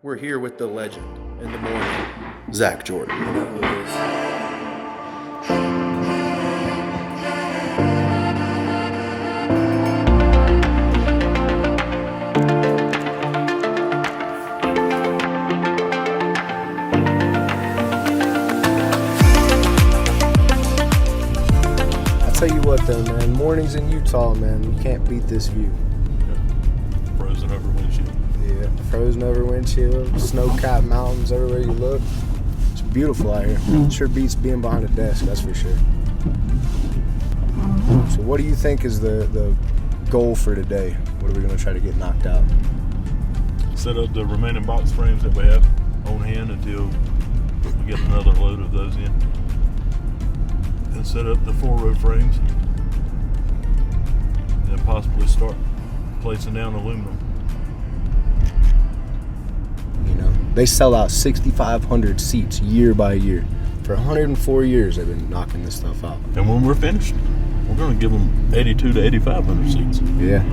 We're here with the legend in the morning, Zach Jordan. You know who it is. I'll tell you what though, man, mornings in Utah, man, you can't beat this view. Yeah. Frozen over windshield. Yeah, frozen over windshield, snow-capped mountains everywhere you look. It's beautiful out here. Sure beats being behind a desk, that's for sure. So what do you think is the goal for today? What are we going to try to get knocked out? Set up the remaining box frames that we have on hand until we get another load of those in. And set up the 4-row frames. And then possibly start placing down aluminum. You know, they sell out 6,500 seats year by year. For 104 years, they've been knocking this stuff out. And when we're finished, we're going to give them 82 to 8,500 seats. Yeah.